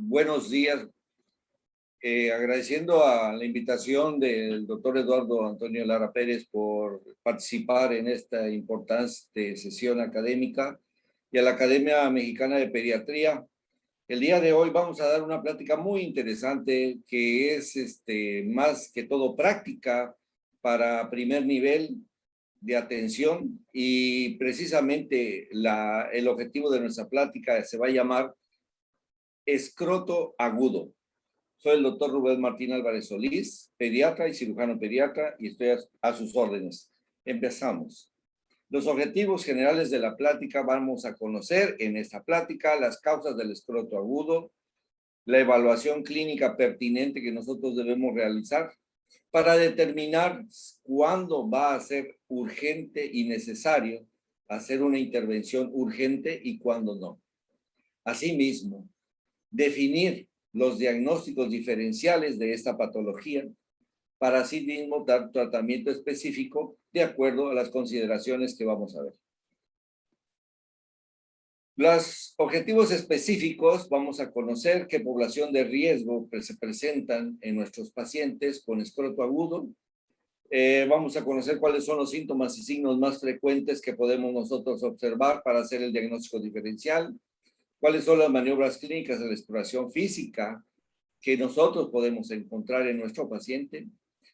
Buenos días. Agradeciendo a la invitación del doctor Eduardo Antonio Lara Pérez por participar en esta importante sesión académica y a la Academia Mexicana de Pediatría. El día de hoy vamos a dar una plática muy interesante que es más que todo práctica para primer nivel de atención y precisamente el objetivo de nuestra plática se va a llamar escroto agudo. Soy el doctor Rubén Martín Álvarez Solís, pediatra y cirujano pediatra, y estoy a sus órdenes. Empezamos. Los objetivos generales de la plática: vamos a conocer en esta plática las causas del escroto agudo, la evaluación clínica pertinente que nosotros debemos realizar para determinar cuándo va a ser urgente y necesario hacer una intervención urgente y cuándo no. Asimismo, definir los diagnósticos diferenciales de esta patología para así mismo dar tratamiento específico de acuerdo a las consideraciones que vamos a ver. Los objetivos específicos: vamos a conocer qué población de riesgo se presentan en nuestros pacientes con escroto agudo. Vamos a conocer cuáles son los síntomas y signos más frecuentes que podemos nosotros observar para hacer el diagnóstico diferencial. ¿Cuáles son las maniobras clínicas de la exploración física que nosotros podemos encontrar en nuestro paciente?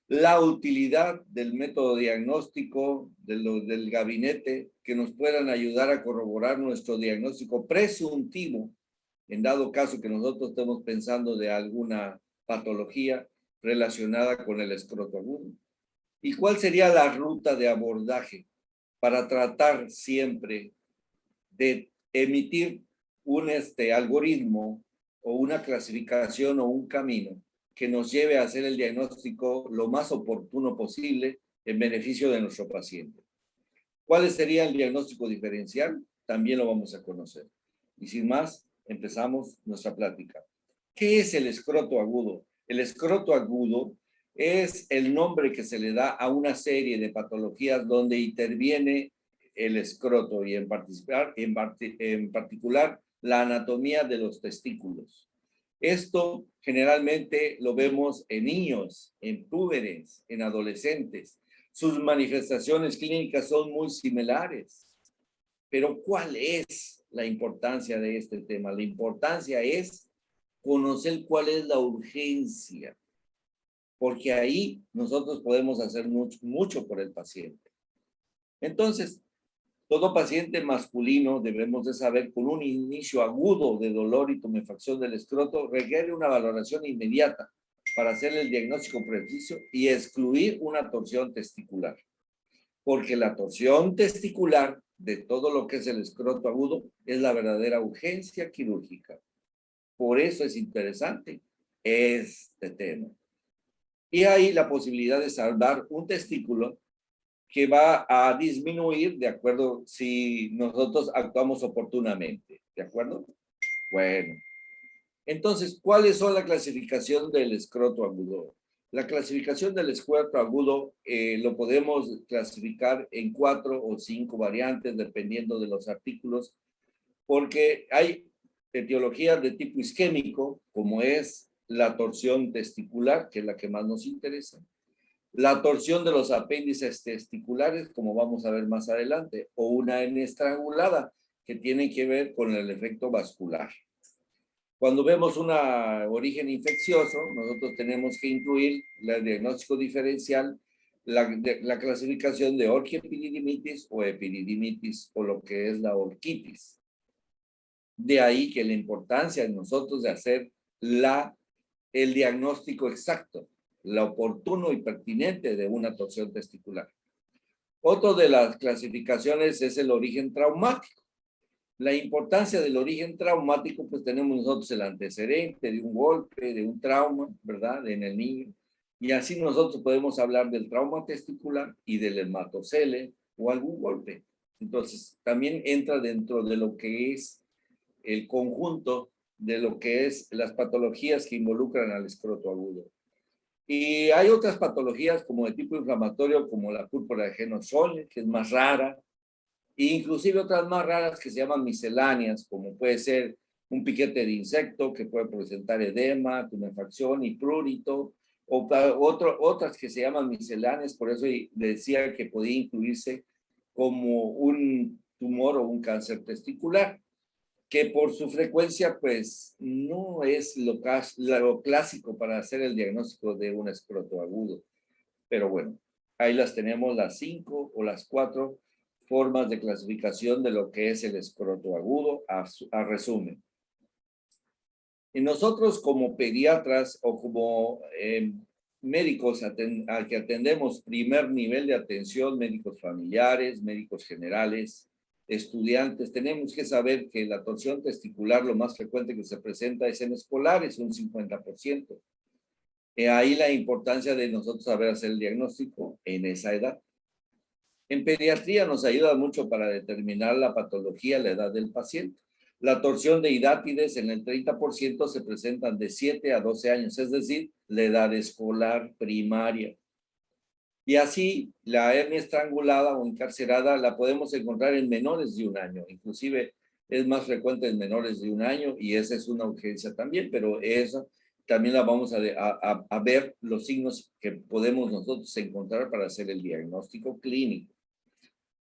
La utilidad del método diagnóstico del gabinete que nos puedan ayudar a corroborar nuestro diagnóstico presuntivo en dado caso que nosotros estemos pensando de alguna patología relacionada con el escroto agudo. ¿Y cuál sería la ruta de abordaje para tratar siempre de emitir un algoritmo o una clasificación o un camino que nos lleve a hacer el diagnóstico lo más oportuno posible en beneficio de nuestro paciente? ¿Cuál sería el diagnóstico diferencial? También lo vamos a conocer. Y sin más, empezamos nuestra plática. ¿Qué es el escroto agudo? El escroto agudo es el nombre que se le da a una serie de patologías donde interviene el escroto y en particular la anatomía de los testículos. Esto generalmente lo vemos en niños, en púberes, en adolescentes. Sus manifestaciones clínicas son muy similares. Pero ¿cuál es la importancia de este tema? La importancia es conocer cuál es la urgencia, porque ahí nosotros podemos hacer mucho por el paciente. Entonces, todo paciente masculino, debemos de saber, con un inicio agudo de dolor y tumefacción del escroto, requiere una valoración inmediata para hacer el diagnóstico preciso y excluir una torsión testicular. Porque la torsión testicular de todo lo que es el escroto agudo es la verdadera urgencia quirúrgica. Por eso es interesante este tema. Y hay la posibilidad de salvar un testículo que va a disminuir de acuerdo si nosotros actuamos oportunamente. ¿De acuerdo? Bueno. Entonces, ¿cuáles son la clasificación del escroto agudo? La clasificación del escroto agudo lo podemos clasificar en 4 o 5 variantes dependiendo de los artículos, porque hay etiologías de tipo isquémico, como es la torsión testicular, que es la que más nos interesa, la torsión de los apéndices testiculares, como vamos a ver más adelante, o una hernia estrangulada, que tiene que ver con el efecto vascular. Cuando vemos un origen infeccioso, nosotros tenemos que incluir el diagnóstico diferencial, la clasificación de orquiepididimitis o epididimitis, o lo que es la orquitis. De ahí que la importancia de nosotros de hacer el diagnóstico exacto, lo oportuno y pertinente de una torsión testicular. Otro de las clasificaciones es el origen traumático. La importancia del origen traumático, pues tenemos nosotros el antecedente de un golpe, de un trauma, ¿verdad? En el niño. Y así nosotros podemos hablar del trauma testicular y del hematocele o algún golpe. Entonces, también entra dentro de lo que es el conjunto de lo que es las patologías que involucran al escroto agudo. Y hay otras patologías como de tipo inflamatorio, como la púrpura de Genozol, que es más rara, e inclusive otras más raras que se llaman misceláneas, como puede ser un piquete de insecto que puede presentar edema, tumefacción y prurito, otras que se llaman misceláneas, por eso decía que podía incluirse como un tumor o un cáncer testicular, que por su frecuencia, pues, no es lo clásico para hacer el diagnóstico de un escroto agudo. Pero bueno, ahí las tenemos las 5 o las 4 formas de clasificación de lo que es el escroto agudo, a resumen. Y nosotros como pediatras o como médicos al que atendemos primer nivel de atención, médicos familiares, médicos generales, estudiantes, tenemos que saber que la torsión testicular lo más frecuente que se presenta es en escolares, un 50%. Ahí la importancia de nosotros saber hacer el diagnóstico en esa edad. En pediatría nos ayuda mucho para determinar la patología, la edad del paciente. La torsión de hidátides en el 30% se presentan de 7 a 12 años, es decir, la edad escolar primaria. Y así, la hernia estrangulada o encarcerada la podemos encontrar en menores de 1 año. Inclusive es más frecuente en menores de 1 año y esa es una urgencia también, pero esa también la vamos a ver los signos que podemos nosotros encontrar para hacer el diagnóstico clínico.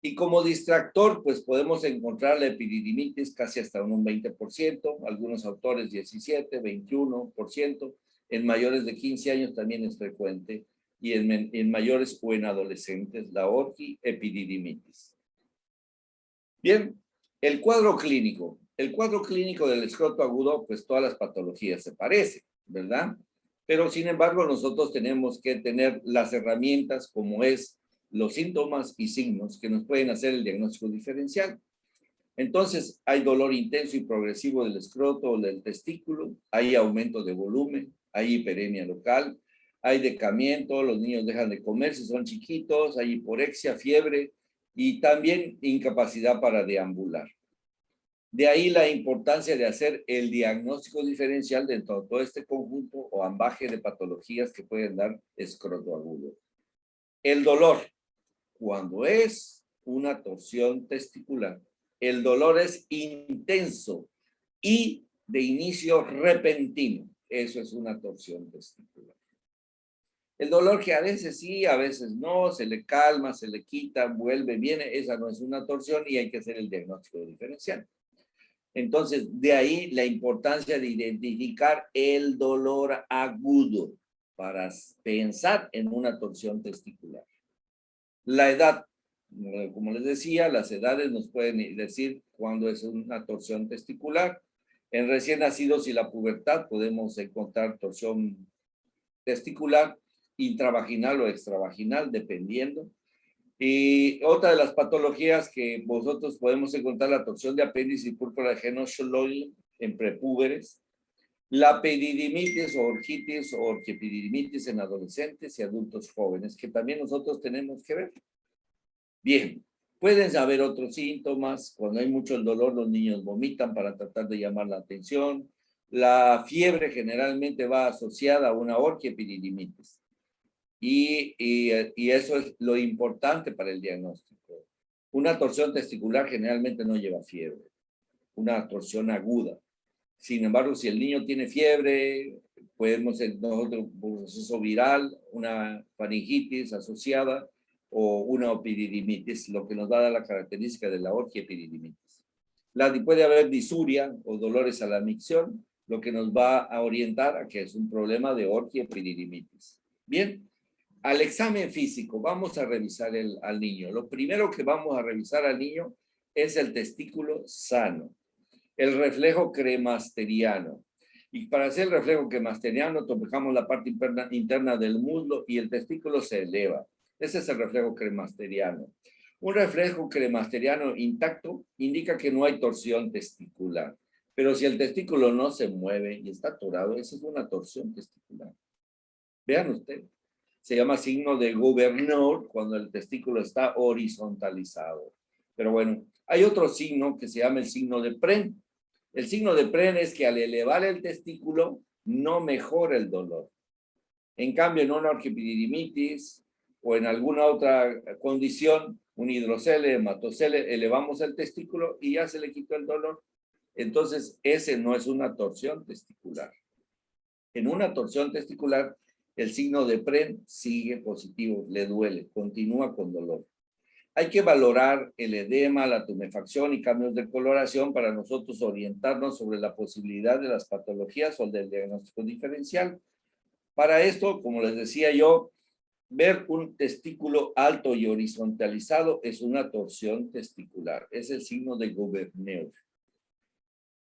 Y como distractor, pues podemos encontrar la epididimitis casi hasta un 20%, algunos autores 17, 21%, en mayores de 15 años también es frecuente, y en mayores o en adolescentes, la orquiepididimitis. Bien, el cuadro clínico. El cuadro clínico del escroto agudo, pues todas las patologías se parecen, ¿verdad? Pero sin embargo, nosotros tenemos que tener las herramientas como es los síntomas y signos que nos pueden hacer el diagnóstico diferencial. Entonces, hay dolor intenso y progresivo del escroto o del testículo, hay aumento de volumen, hay hiperemia local, hay decamiento, los niños dejan de comer si son chiquitos, hay hiporexia, fiebre y también incapacidad para deambular. De ahí la importancia de hacer el diagnóstico diferencial dentro de todo este conjunto o ambaje de patologías que pueden dar escroto agudo. El dolor. Cuando es una torsión testicular, el dolor es intenso y de inicio repentino. Eso es una torsión testicular. El dolor que a veces sí, a veces no, se le calma, se le quita, vuelve, viene, esa no es una torsión y hay que hacer el diagnóstico diferencial. Entonces, de ahí la importancia de identificar el dolor agudo para pensar en una torsión testicular. La edad, como les decía, las edades nos pueden decir cuándo es una torsión testicular. En recién nacidos y la pubertad podemos encontrar torsión testicular intravaginal o extravaginal, dependiendo. Y otra de las patologías que vosotros podemos encontrar, la torsión de apéndice y púrpura de genocioloide en prepúberes, la pedidimitis o orquitis o orquiepididimitis en adolescentes y adultos jóvenes, que también nosotros tenemos que ver. Bien, pueden haber otros síntomas. Cuando hay mucho el dolor, los niños vomitan para tratar de llamar la atención. La fiebre generalmente va asociada a una orquiepididimitis. Y eso es lo importante para el diagnóstico. Una torsión testicular generalmente no lleva fiebre, una torsión aguda. Sin embargo, si el niño tiene fiebre, podemos nosotros un proceso viral, una faringitis asociada o una opididimitis, lo que nos va a dar la característica de la orquiepididimitis. Puede haber disuria o dolores a la micción, lo que nos va a orientar a que es un problema de orquiepididimitis. Bien, al examen físico vamos a revisar al niño. Lo primero que vamos a revisar al niño es el testículo sano, el reflejo cremasteriano. Y para hacer el reflejo cremasteriano, tocamos la parte interna del muslo y el testículo se eleva. Ese es el reflejo cremasteriano. Un reflejo cremasteriano intacto indica que no hay torsión testicular. Pero si el testículo no se mueve y está atorado, esa es una torsión testicular. Vean ustedes. Se llama signo de Gobernor cuando el testículo está horizontalizado. Pero bueno, hay otro signo que se llama el signo de Pren. El signo de Pren es que al elevar el testículo no mejora el dolor. En cambio, en una orquiepididimitis o en alguna otra condición, un hidrocele, hematocele, elevamos el testículo y ya se le quitó el dolor. Entonces, ese no es una torsión testicular. En una torsión testicular, el signo de PREN sigue positivo, le duele, continúa con dolor. Hay que valorar el edema, la tumefacción y cambios de coloración para nosotros orientarnos sobre la posibilidad de las patologías o del diagnóstico diferencial. Para esto, como les decía yo, ver un testículo alto y horizontalizado es una torsión testicular. Es el signo de Goberneur.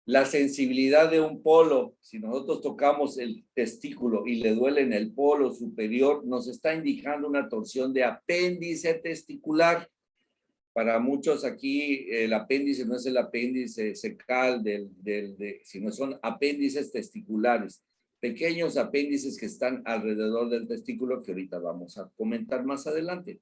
La sensibilidad de un polo, si nosotros tocamos el testículo y le duele en el polo superior, nos está indicando una torsión de apéndice testicular. Para muchos aquí el apéndice no es el apéndice secal, sino son apéndices testiculares, pequeños apéndices que están alrededor del testículo que ahorita vamos a comentar más adelante.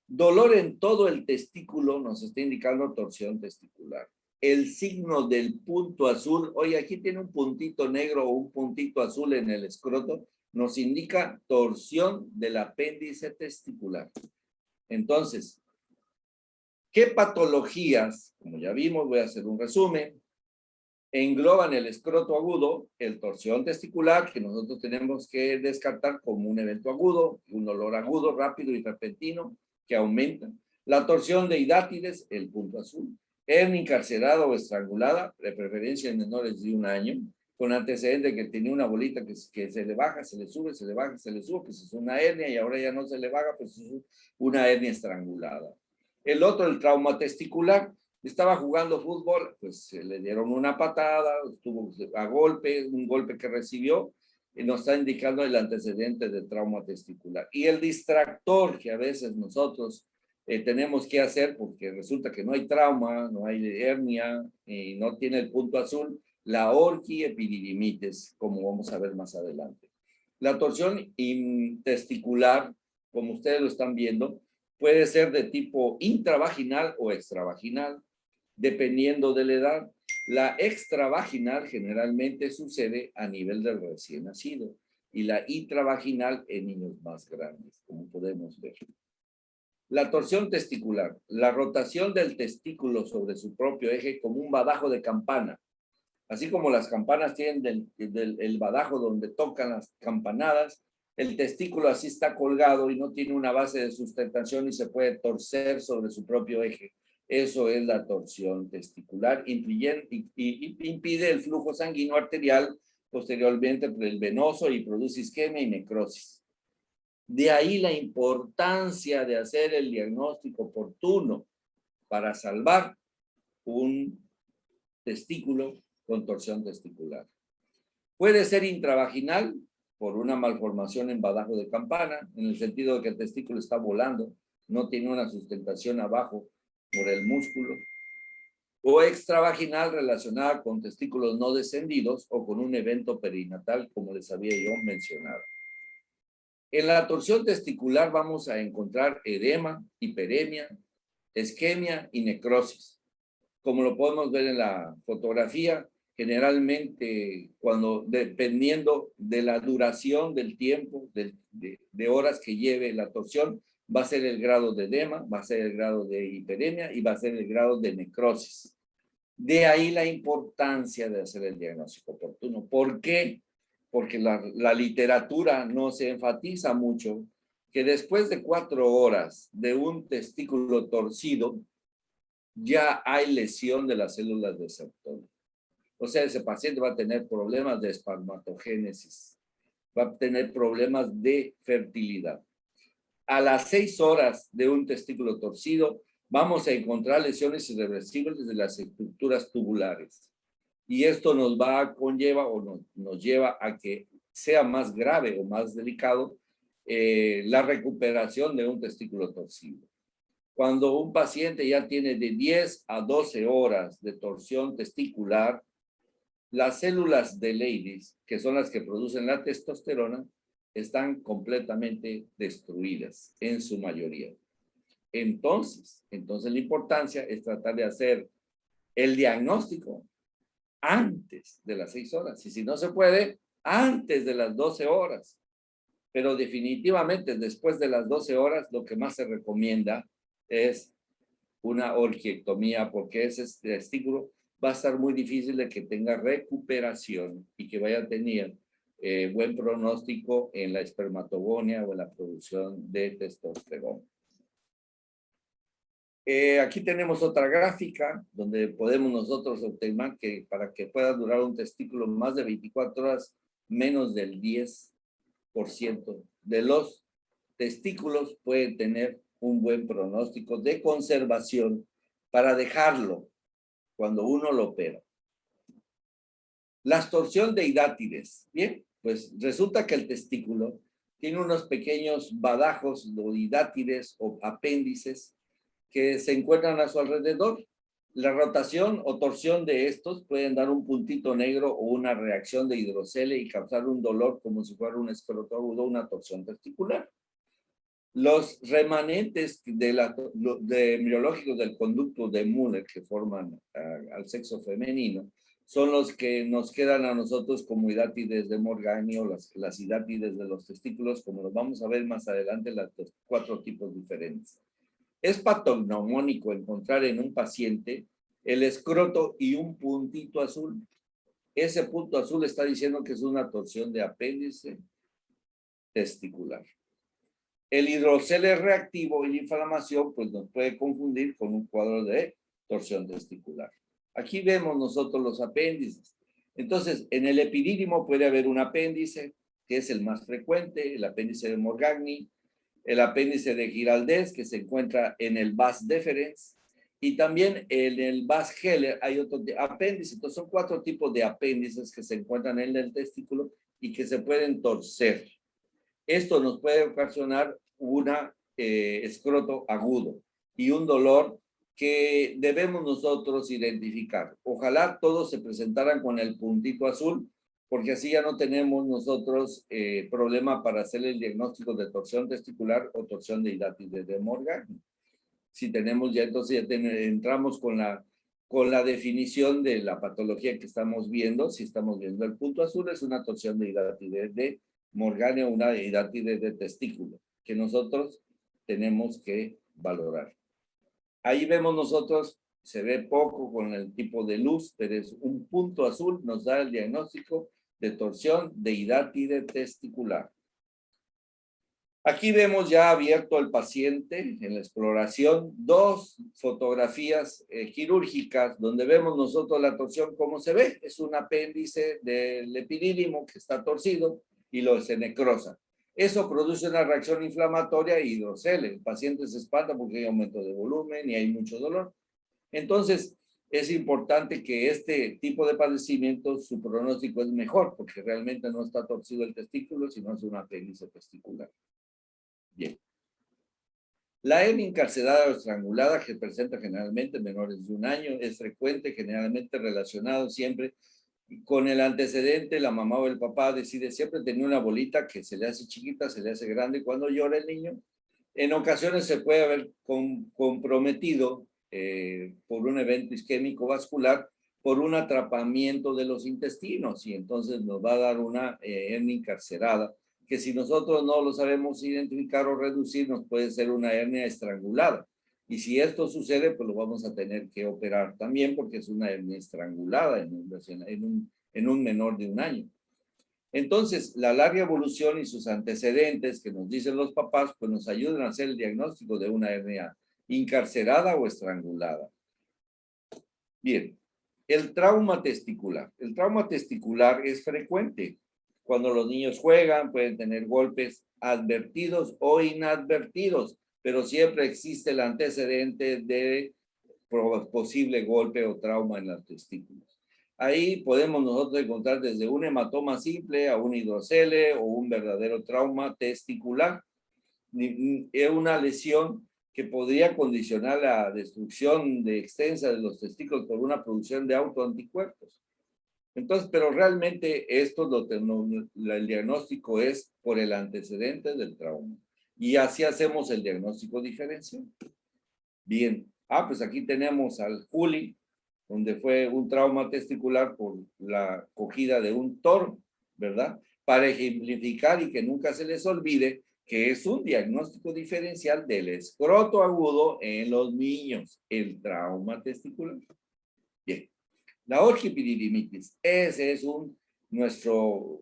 Dolor en todo el testículo nos está indicando torsión testicular. El signo del punto azul, oye, aquí tiene un puntito negro o un puntito azul en el escroto, nos indica torsión del apéndice testicular. Entonces, ¿qué patologías, como ya vimos, voy a hacer un resumen, engloban el escroto agudo, el torsión testicular, que nosotros tenemos que descartar como un evento agudo, un dolor agudo, rápido y repentino, que aumenta, la torsión de hidátides, el punto azul, hernia encarcerada o estrangulada, de preferencia en menores de 1 año, con antecedente que tenía una bolita que se le baja, se le sube, se le baja, se le sube, pues es una hernia y ahora ya no se le baja, pues es una hernia estrangulada. El otro, el trauma testicular, estaba jugando fútbol, pues se le dieron una patada, estuvo a golpe, un golpe que recibió, y nos está indicando el antecedente de trauma testicular. Y el distractor que a veces nosotros tenemos que hacer, porque resulta que no hay trauma, no hay hernia, y no tiene el punto azul, la orquiepididimitis, como vamos a ver más adelante. La torsión intesticular, como ustedes lo están viendo, puede ser de tipo intravaginal o extravaginal, dependiendo de la edad. La extravaginal generalmente sucede a nivel del recién nacido y la intravaginal en niños más grandes, como podemos ver. La torsión testicular, la rotación del testículo sobre su propio eje como un badajo de campana. Así como las campanas tienen el badajo donde tocan las campanadas, el testículo así está colgado y no tiene una base de sustentación y se puede torcer sobre su propio eje. Eso es la torsión testicular, impide el flujo sanguíneo arterial posteriormente por el venoso y produce isquemia y necrosis. De ahí la importancia de hacer el diagnóstico oportuno para salvar un testículo con torsión testicular. Puede ser intravaginal por una malformación en badajo de campana, en el sentido de que el testículo está volando, no tiene una sustentación abajo por el músculo, o extravaginal relacionada con testículos no descendidos o con un evento perinatal, como les había yo mencionado. En la torsión testicular vamos a encontrar edema, hiperemia, isquemia y necrosis. Como lo podemos ver en la fotografía, generalmente dependiendo de la duración del tiempo, de horas que lleve la torsión, va a ser el grado de edema, va a ser el grado de hiperemia y va a ser el grado de necrosis. De ahí la importancia de hacer el diagnóstico oportuno. ¿Por qué? Porque la literatura no se enfatiza mucho que después de 4 horas de un testículo torcido, ya hay lesión de las células de Sertoli. O sea, ese paciente va a tener problemas de espermatogénesis, va a tener problemas de fertilidad. A las 6 horas de un testículo torcido, vamos a encontrar lesiones irreversibles de las estructuras tubulares. Y esto nos lleva a que sea más grave o más delicado la recuperación de un testículo torcido. Cuando un paciente ya tiene de 10 a 12 horas de torsión testicular, las células de Leydig, que son las que producen la testosterona, están completamente destruidas en su mayoría. Entonces la importancia es tratar de hacer el diagnóstico antes de las 6 horas. Y si no se puede, antes de las 12 horas. Pero definitivamente después de las 12 horas, lo que más se recomienda es una orquiectomía, porque ese testículo va a estar muy difícil de que tenga recuperación y que vaya a tener buen pronóstico en la espermatogonia o en la producción de testosterona. Aquí tenemos otra gráfica donde podemos nosotros obtener que para que pueda durar un testículo más de 24 horas, menos del 10% de los testículos pueden tener un buen pronóstico de conservación para dejarlo cuando uno lo opera. La absorción de hidátides, bien, pues resulta que el testículo tiene unos pequeños badajos o hidátides o apéndices que se encuentran a su alrededor. La rotación o torsión de estos pueden dar un puntito negro o una reacción de hidrocele y causar un dolor como si fuera un escroto agudo, una torsión testicular. Los remanentes embriológicos del conducto de Müller que forman al sexo femenino son los que nos quedan a nosotros como hidátides de Morgagni o las hidátides de los testículos, como los vamos a ver más adelante, los 4 tipos diferentes. Es patognomónico encontrar en un paciente el escroto y un puntito azul. Ese punto azul está diciendo que es una torsión de apéndice testicular. El hidrocele reactivo y la inflamación pues nos puede confundir con un cuadro de torsión testicular. Aquí vemos nosotros los apéndices. Entonces, en el epidídimo puede haber un apéndice, que es el más frecuente, el apéndice de Morgagni, el apéndice de Giraldez, que se encuentra en el vas deferens, y también en el vas Heller hay otro apéndice. Entonces, son 4 tipos de apéndices que se encuentran en el testículo y que se pueden torcer. Esto nos puede ocasionar un escroto agudo y un dolor que debemos nosotros identificar. Ojalá todos se presentaran con el puntito azul, porque así ya no tenemos nosotros problema para hacer el diagnóstico de torsión testicular o torsión de hidátides de Morgagni. Si tenemos ya, entonces ya entramos con la definición de la patología que estamos viendo. Si estamos viendo el punto azul, es una torsión de hidátides de Morgagni o una hidátide de testículo, que nosotros tenemos que valorar. Ahí vemos nosotros, se ve poco con el tipo de luz, pero es un punto azul, nos da el diagnóstico de torsión de hidátide testicular. Aquí vemos ya abierto al paciente en la exploración 2 fotografías quirúrgicas donde vemos nosotros la torsión como se ve. Es un apéndice del epidídimo que está torcido y se necrosa. Eso produce una reacción inflamatoria y hidrocele. El paciente se espanta porque hay aumento de volumen y hay mucho dolor. Entonces, es importante que este tipo de padecimiento, su pronóstico es mejor porque realmente no está torcido el testículo, sino es un apéndice testicular. Bien. La hernia encarcelada o estrangulada, que presenta generalmente menores de 1 año, es frecuente, generalmente relacionado siempre con el antecedente. La mamá o el papá decide siempre tener una bolita que se le hace chiquita, se le hace grande cuando llora el niño. En ocasiones se puede haber comprometido por un evento isquémico vascular, por un atrapamiento de los intestinos, y entonces nos va a dar una hernia encarcelada, que si nosotros no lo sabemos identificar o reducir, nos puede ser una hernia estrangulada. Y si esto sucede, pues lo vamos a tener que operar también, porque es una hernia estrangulada en un menor de 1 año. Entonces, la larga evolución y sus antecedentes que nos dicen los papás, pues nos ayudan a hacer el diagnóstico de una hernia encarcelada o estrangulada. Bien, el trauma testicular. El trauma testicular es frecuente. Cuando los niños juegan, pueden tener golpes advertidos o inadvertidos, pero siempre existe el antecedente de posible golpe o trauma en los testículos. Ahí podemos nosotros encontrar desde un hematoma simple a un hidrocele o un verdadero trauma testicular. Es una lesión que podría condicionar la destrucción extensa de los testículos por una producción de autoanticuerpos. Entonces, pero realmente el diagnóstico es por el antecedente del trauma. Y así hacemos el diagnóstico diferencial. Bien, pues aquí tenemos al Juli, donde fue un trauma testicular por la cogida de un toro, ¿verdad? Para ejemplificar y que nunca se les olvide que es un diagnóstico diferencial del escroto agudo en los niños, el trauma testicular. Bien, La orgipididimitis, ese es nuestro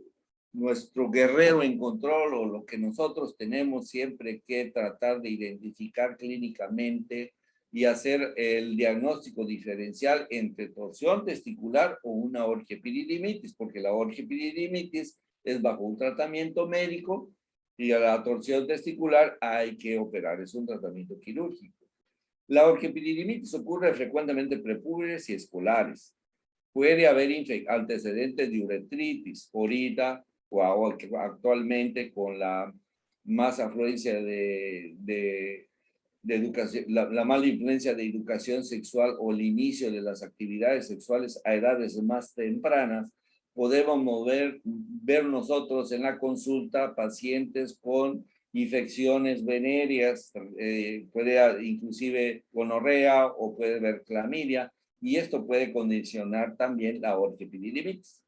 guerrero en control, o lo que nosotros tenemos siempre que tratar de identificar clínicamente y hacer el diagnóstico diferencial entre torsión testicular o una orgipididimitis, porque la orgipididimitis es bajo un tratamiento médico y a la torsión testicular hay que operar, es un tratamiento quirúrgico. La orgipididimitis ocurre frecuentemente en prepúberes y escolares. Puede haber antecedentes de uretritis, ahorita o actualmente con la más afluencia de educación, la mala influencia de educación sexual o el inicio de las actividades sexuales a edades más tempranas, podemos ver nosotros en la consulta pacientes con infecciones venéreas, puede inclusive gonorrea o puede haber clamidia, y esto puede condicionar también la orgipididimitis.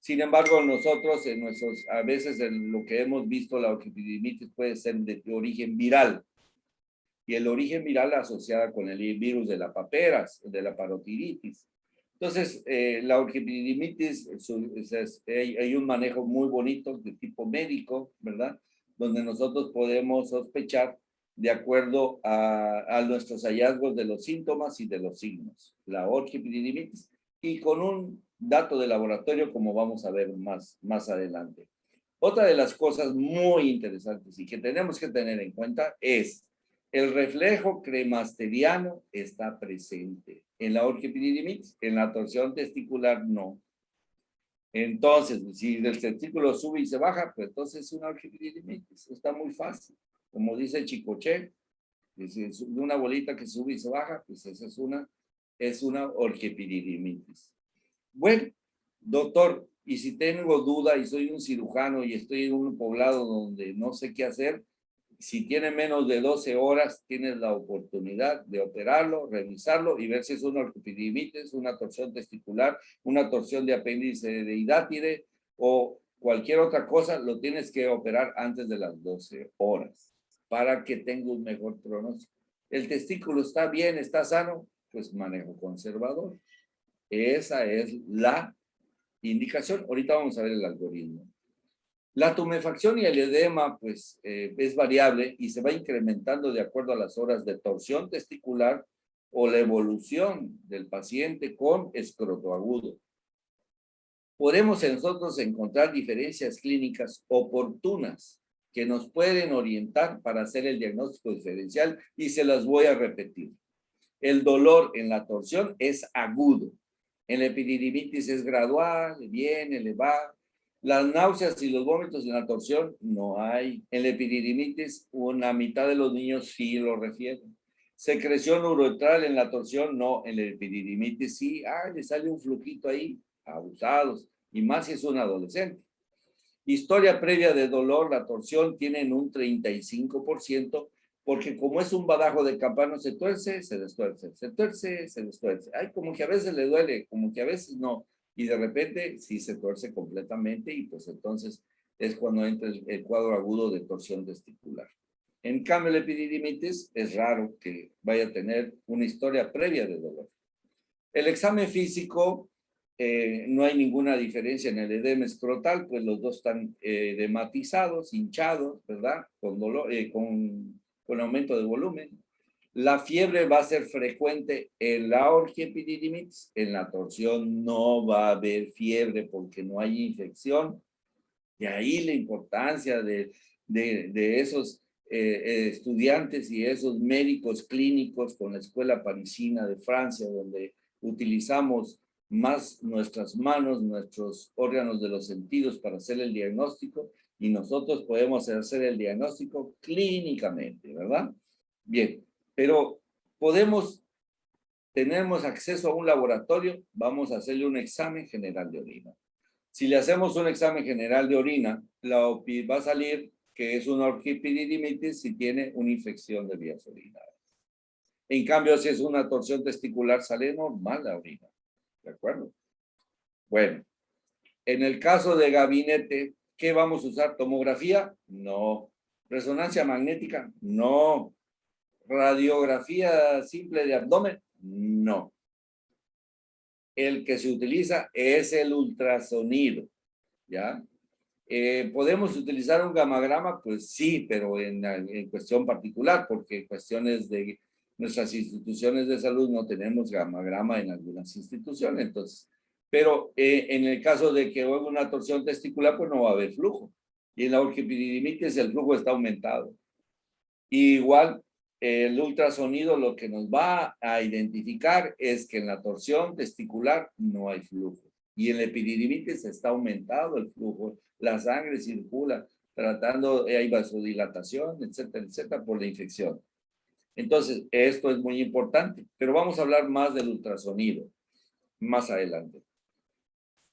Sin embargo, nosotros a veces en lo que hemos visto, la orgipididimitis puede ser de origen viral, y el origen viral asociada con el virus de la paperas, de la parotiritis. Entonces, la orgipididimitis, hay un manejo muy bonito de tipo médico, ¿verdad? Donde nosotros podemos sospechar de acuerdo a nuestros hallazgos de los síntomas y de los signos, la orgipididimitis, y con un dato de laboratorio, como vamos a ver más adelante. Otra de las cosas muy interesantes y que tenemos que tener en cuenta es el reflejo cremasteriano está presente. En la orgipididimitis, en la torsión testicular, no. Entonces, si el testículo sube y se baja, pues entonces es una orgipididimitis. Está muy fácil. Como dice Chicoche, es una bolita que sube y se baja, pues esa es una orgipididimitis. Bueno, doctor, y si tengo duda y soy un cirujano y estoy en un poblado donde no sé qué hacer, si tiene menos de 12 horas, tienes la oportunidad de operarlo, revisarlo y ver si es una orgipididimitis, una torsión testicular, una torsión de apéndice de hidátide o cualquier otra cosa, lo tienes que operar antes de las 12 horas para que tenga un mejor pronóstico. El testículo está bien, está sano, pues manejo conservador. Esa es la indicación. Ahorita vamos a ver el algoritmo. La tumefacción y el edema, pues, es variable y se va incrementando de acuerdo a las horas de torsión testicular o la evolución del paciente con escroto agudo. Podemos nosotros encontrar diferencias clínicas oportunas que nos pueden orientar para hacer el diagnóstico diferencial y se las voy a repetir. El dolor en la torsión es agudo. En la epididimitis es gradual, viene, le va. Las náuseas y los vómitos en la torsión no hay. En la epididimitis, una mitad de los niños sí lo refieren. Secreción uretral en la torsión, no. En la epididimitis sí, le sale un flujito ahí, abusados, y más si es un adolescente. Historia previa de dolor, la torsión tienen un 35%, porque como es un badajo de campana, se tuerce, se destuerce, se tuerce, se destuerce. Ay, como que a veces le duele, como que a veces no. Y de repente sí se tuerce completamente y pues entonces es cuando entra el cuadro agudo de torsión testicular. En cambio, la epididimitis es raro que vaya a tener una historia previa de dolor. El examen físico, no hay ninguna diferencia en el edema escrotal, pues los dos están edematizados, hinchados, ¿verdad? Con dolor, con aumento de volumen. La fiebre va a ser frecuente en la orgipididimitis, en la torsión no va a haber fiebre porque no hay infección. De ahí la importancia de esos estudiantes y esos médicos clínicos con la Escuela Parisina de Francia, donde utilizamos más nuestras manos, nuestros órganos de los sentidos para hacer el diagnóstico, y nosotros podemos hacer el diagnóstico clínicamente, ¿verdad? Bien, pero tenemos acceso a un laboratorio, vamos a hacerle un examen general de orina. Si le hacemos un examen general de orina, va a salir que es una orgipididimitis si tiene una infección de vías urinarias. En cambio, si es una torsión testicular, sale normal la orina. ¿De acuerdo? Bueno, en el caso de gabinete, ¿qué vamos a usar? ¿Tomografía? No. ¿Resonancia magnética? No. ¿Radiografía simple de abdomen? No. el que se utiliza es el ultrasonido, ¿ya? ¿Podemos utilizar un gamagrama? Pues sí, pero en cuestión particular, porque en cuestiones de nuestras instituciones de salud no tenemos gamagrama en algunas instituciones, entonces, pero en el caso de que hubo una torsión testicular, pues no va a haber flujo. Y en la orquiepididimitis el flujo está aumentado. Y igual, el ultrasonido lo que nos va a identificar es que en la torsión testicular no hay flujo. Y en la epididimitis está aumentado el flujo, la sangre circula, tratando, hay vasodilatación, etcétera, etcétera, por la infección. Entonces, esto es muy importante, pero vamos a hablar más del ultrasonido más adelante.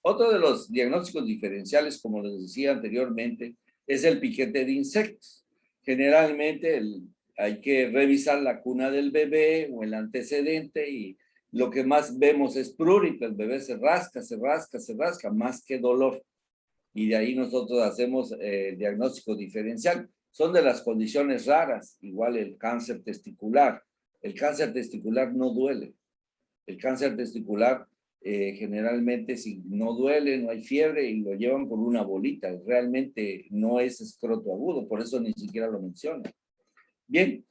Otro de los diagnósticos diferenciales, como les decía anteriormente, es el piquete de insectos. Generalmente hay que revisar la cuna del bebé o el antecedente y lo que más vemos es prurito, el bebé se rasca, se rasca, se rasca, más que dolor. Y de ahí nosotros hacemos el diagnóstico diferencial. Son de las condiciones raras, igual el cáncer testicular. El cáncer testicular no duele. El cáncer testicular generalmente si no duele, no hay fiebre y lo llevan por una bolita. Realmente no es escroto agudo, por eso ni siquiera lo menciono. Bien,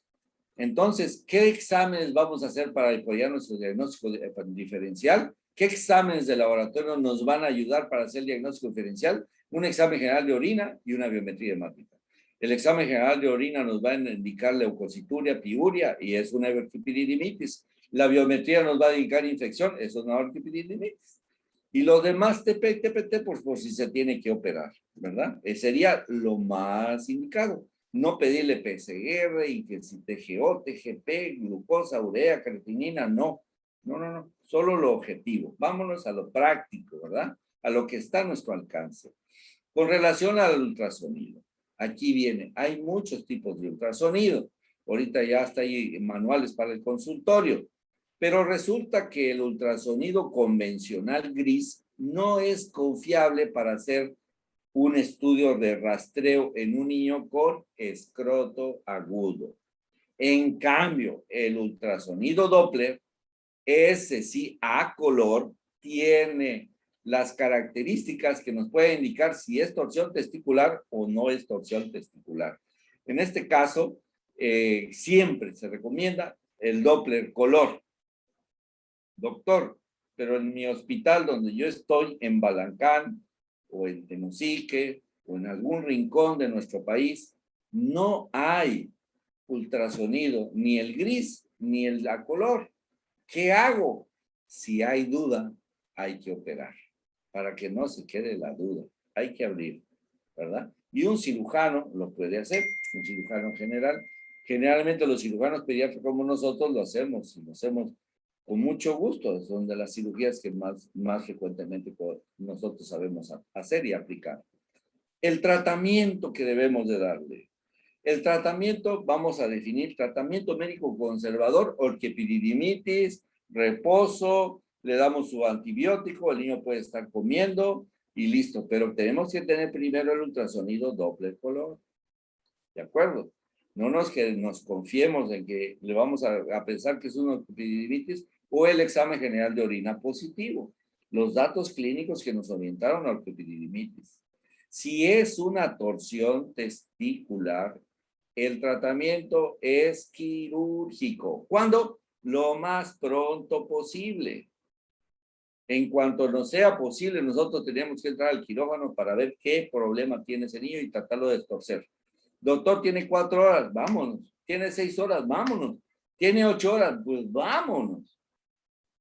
entonces, ¿qué exámenes vamos a hacer para apoyar nuestro diagnóstico diferencial? ¿Qué exámenes de laboratorio nos van a ayudar para hacer el diagnóstico diferencial? Un examen general de orina y una biometría hemática. El examen general de orina nos va a indicar leucocituria, piuria y es una epididimitis. La biometría nos va a indicar infección, eso es una epididimitis. Y los demás TPT, pues por si se tiene que operar, ¿verdad? Sería lo más indicado. No pedirle PCR y que si TGO, TGP, glucosa, urea, creatinina, no. No, no, no. Solo lo objetivo. Vámonos a lo práctico, ¿verdad? A lo que está a nuestro alcance. Con relación al ultrasonido, aquí viene, hay muchos tipos de ultrasonido. Ahorita ya está ahí manuales para el consultorio. Pero resulta que el ultrasonido convencional gris no es confiable para hacer un estudio de rastreo en un niño con escroto agudo. En cambio, el ultrasonido Doppler, ese sí a color, tiene las características que nos pueden indicar si es torsión testicular o no es torsión testicular. En este caso, siempre se recomienda el Doppler color. Doctor, pero en mi hospital donde yo estoy, en Balancán, o en Tenosique, o en algún rincón de nuestro país, no hay ultrasonido, ni el gris, ni el a color. ¿Qué hago? Si hay duda, hay que operar, para que no se quede la duda. Hay que abrir, ¿verdad? Y un cirujano lo puede hacer, un cirujano general. Generalmente los cirujanos pediátricos como nosotros lo hacemos, y lo hacemos con mucho gusto. Son de las cirugías que más frecuentemente nosotros sabemos hacer y aplicar. El tratamiento que debemos de darle. El tratamiento, vamos a definir tratamiento médico conservador, orquiepididimitis, reposo, le damos su antibiótico, el niño puede estar comiendo y listo. Pero tenemos que tener primero el ultrasonido Doppler color. ¿De acuerdo? No nos confiemos en que le vamos a pensar que es una orquiepididimitis o el examen general de orina positivo. Los datos clínicos que nos orientaron a orquiepididimitis. Si es una torsión testicular, el tratamiento es quirúrgico. ¿Cuándo? Lo más pronto posible. En cuanto nos sea posible, nosotros tenemos que entrar al quirófano para ver qué problema tiene ese niño y tratarlo de torcer. Doctor, tiene 4 horas, vámonos. Tiene 6 horas, vámonos. Tiene 8 horas, pues vámonos.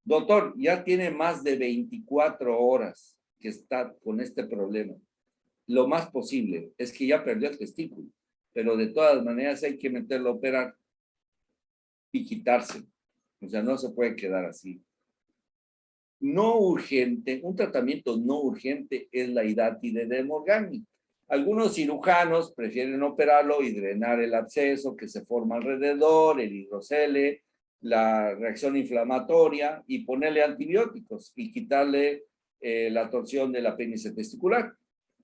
Doctor, ya tiene más de 24 horas que está con este problema. Lo más posible es que ya perdió el testículo, pero de todas maneras hay que meterlo a operar y quitarse. O sea, no se puede quedar así. No urgente, un tratamiento no urgente es la hidátide de Morgani. Algunos cirujanos prefieren operarlo y drenar el absceso que se forma alrededor, el hidrocele, la reacción inflamatoria y ponerle antibióticos y quitarle la torsión del apéndice testicular.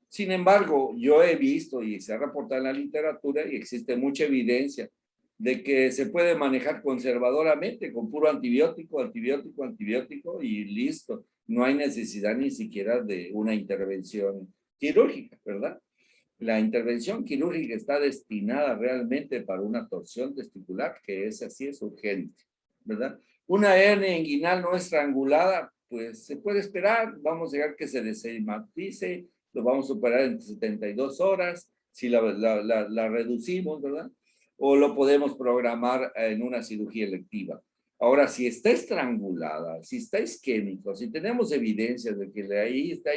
Sin embargo, yo he visto y se ha reportado en la literatura y existe mucha evidencia de que se puede manejar conservadoramente con puro antibiótico, antibiótico, antibiótico y listo. no hay necesidad ni siquiera de una intervención quirúrgica, ¿verdad? La intervención quirúrgica está destinada realmente para una torsión testicular, que es así, es urgente, ¿verdad? Una hernia inguinal no estrangulada, pues se puede esperar, vamos a dejar que se desematice, lo vamos a operar en 72 horas, si la reducimos, ¿verdad? O lo podemos programar en una cirugía electiva. Ahora, si está estrangulada, si está isquémico, si tenemos evidencias de que ahí está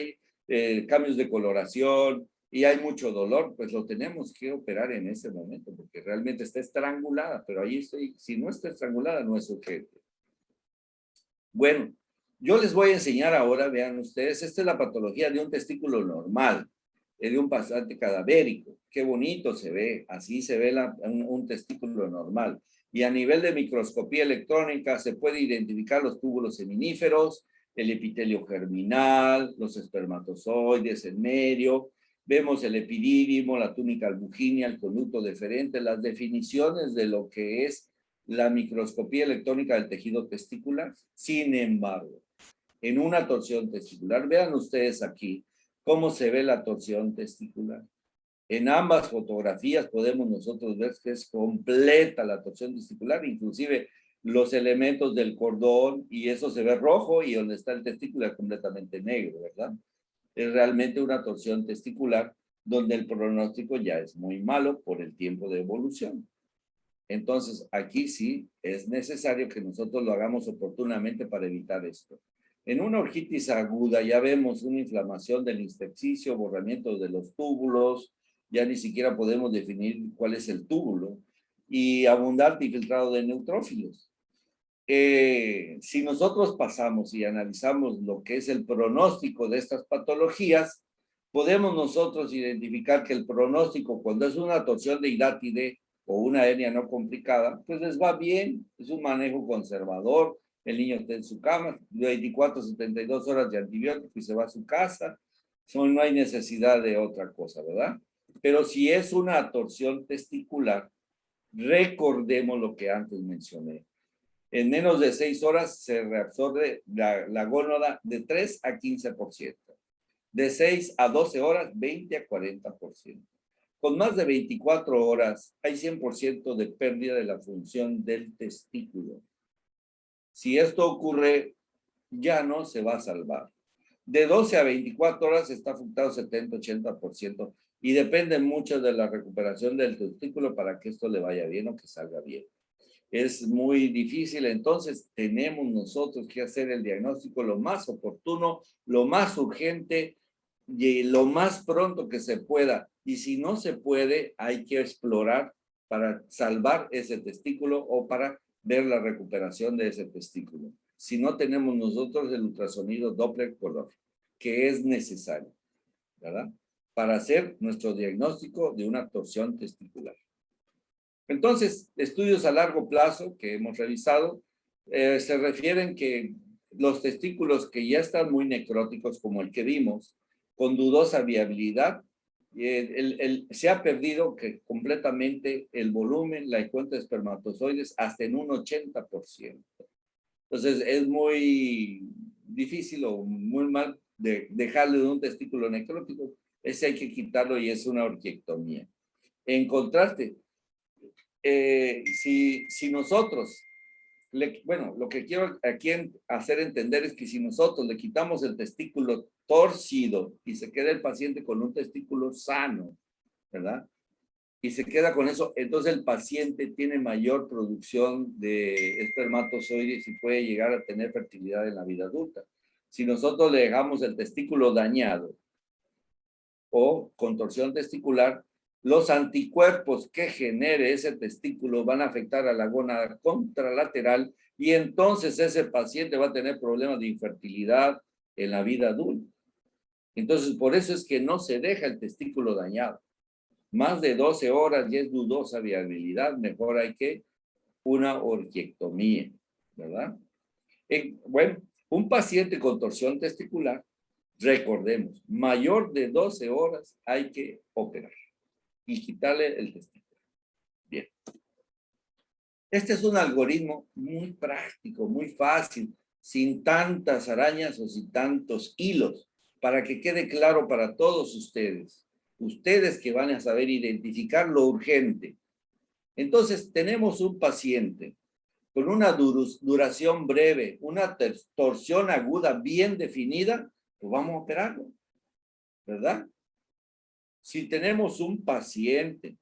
cambios de coloración y hay mucho dolor, pues lo tenemos que operar en ese momento, porque realmente está estrangulada, pero ahí estoy, si no está estrangulada, no es urgente. Bueno, yo les voy a enseñar ahora, vean ustedes, esta es la patología de un testículo normal, de un paciente cadavérico. Qué bonito se ve, así se ve un testículo normal. Y a nivel de microscopía electrónica se puede identificar los túbulos seminíferos, el epitelio germinal, los espermatozoides en medio, vemos el epidídimo, la túnica albuginea, el conducto deferente, las definiciones de lo que es la microscopía electrónica del tejido testicular. Sin embargo, en una torsión testicular, vean ustedes aquí cómo se ve la torsión testicular. En ambas fotografías podemos nosotros ver que es completa la torsión testicular, inclusive los elementos del cordón, y eso se ve rojo, y donde está el testículo es completamente negro, ¿verdad? Es realmente una torsión testicular donde el pronóstico ya es muy malo por el tiempo de evolución. Entonces, aquí sí es necesario que nosotros lo hagamos oportunamente para evitar esto. En una orquitis aguda ya vemos una inflamación del intersticio, borramiento de los túbulos, ya ni siquiera podemos definir cuál es el túbulo, y abundante infiltrado de neutrófilos. Si nosotros pasamos y analizamos lo que es el pronóstico de estas patologías, podemos nosotros identificar que el pronóstico cuando es una torsión de hidátide o una hernia no complicada, pues les va bien, es un manejo conservador, el niño está en su cama, 24 a 72 horas de antibiótico y se va a su casa, no hay necesidad de otra cosa, ¿verdad? Pero si es una torsión testicular, recordemos lo que antes mencioné. En menos de 6 horas se reabsorbe la gónada de 3 a 15%. De 6 a 12 horas, 20 a 40%. Con más de 24 horas, hay 100% de pérdida de la función del testículo. Si esto ocurre, ya no se va a salvar. De 12 a 24 horas está afectado 70-80% y depende mucho de la recuperación del testículo para que esto le vaya bien o que salga bien. Es muy difícil, entonces tenemos nosotros que hacer el diagnóstico lo más oportuno, lo más urgente y lo más pronto que se pueda. Y si no se puede, hay que explorar para salvar ese testículo o para ver la recuperación de ese testículo. Si no tenemos nosotros el ultrasonido Doppler color, que es necesario, ¿verdad? Para hacer nuestro diagnóstico de una torsión testicular. Entonces, estudios a largo plazo que hemos revisado se refieren que los testículos que ya están muy necróticos, como el que vimos, con dudosa viabilidad, se ha perdido completamente el volumen, la cuenta de espermatozoides, hasta en un 80%. Entonces, es muy difícil o muy mal dejarle de un testículo necrótico. Ese hay que quitarlo y es una orquiectomía. En contraste, si nosotros, bueno, lo que quiero aquí hacer entender es que si nosotros le quitamos el testículo torcido y se queda el paciente con un testículo sano, ¿verdad? Y se queda con eso, entonces el paciente tiene mayor producción de espermatozoides y puede llegar a tener fertilidad en la vida adulta. Si nosotros le dejamos el testículo dañado o contorsión testicular, los anticuerpos que genere ese testículo van a afectar a la gónada contralateral y entonces ese paciente va a tener problemas de infertilidad en la vida adulta. Entonces, por eso es que no se deja el testículo dañado. Más de 12 horas y es dudosa viabilidad, mejor hay que una orquiectomía, ¿verdad? Bueno, un paciente con torsión testicular, recordemos, mayor de 12 horas hay que operar y quitarle el testículo. Bien. Este es un algoritmo muy práctico, muy fácil. sin tantas arañas o sin tantos hilos, para que quede claro para todos ustedes. Ustedes que van a saber identificar lo urgente. Entonces, tenemos un paciente con una duración breve, una torsión aguda bien definida, pues vamos a operarlo, ¿verdad? Si tenemos un paciente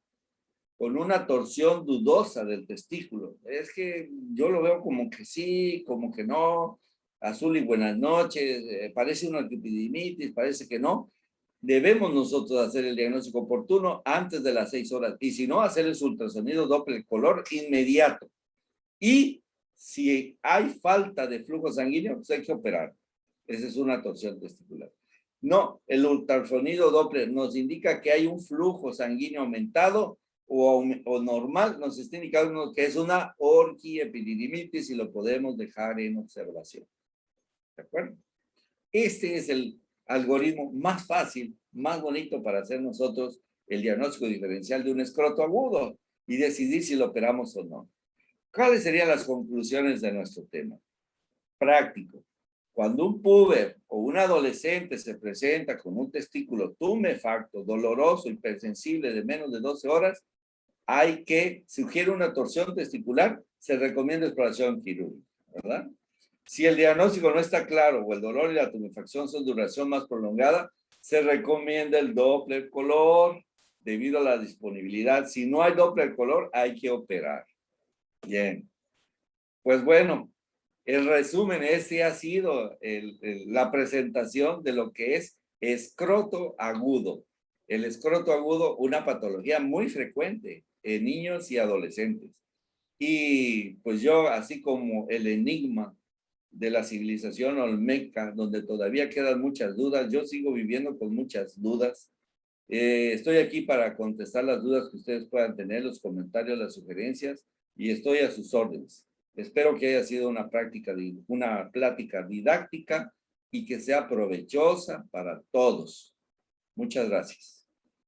con una torsión dudosa del testículo, es que yo lo veo como que sí, como que no, azul y buenas noches, parece una epididimitis, parece que no, debemos nosotros hacer el diagnóstico oportuno antes de las 6 horas, y si no, hacer el ultrasonido Doppler color inmediato. Y si hay falta de flujo sanguíneo, pues hay que operar. Esa es una torsión testicular. No, el ultrasonido Doppler nos indica que hay un flujo sanguíneo aumentado o normal, nos está indicando que es una orquiepididimitis y lo podemos dejar en observación. ¿De acuerdo? Este es el algoritmo más fácil, más bonito para hacer nosotros el diagnóstico diferencial de un escroto agudo y decidir si lo operamos o no. ¿Cuáles serían las conclusiones de nuestro tema? Práctico. Cuando un puber o un adolescente se presenta con un testículo tumefacto, doloroso, hipersensible de menos de 12 horas, hay que, si sugiere una torsión testicular, se recomienda exploración quirúrgica, ¿verdad? Si el diagnóstico no está claro o el dolor y la tumefacción son de duración más prolongada, se recomienda el Doppler color debido a la disponibilidad. Si no hay Doppler color, hay que operar. Bien. Pues bueno, el resumen ese ha sido la presentación de lo que es escroto agudo. El escroto agudo, una patología muy frecuente en niños y adolescentes. Y pues yo, así como el enigma de la civilización olmeca, donde todavía quedan muchas dudas, yo sigo viviendo con muchas dudas. Estoy aquí para contestar las dudas que ustedes puedan tener, los comentarios, las sugerencias, y estoy a sus órdenes. Espero que haya sido una plática didáctica y que sea provechosa para todos. Muchas gracias.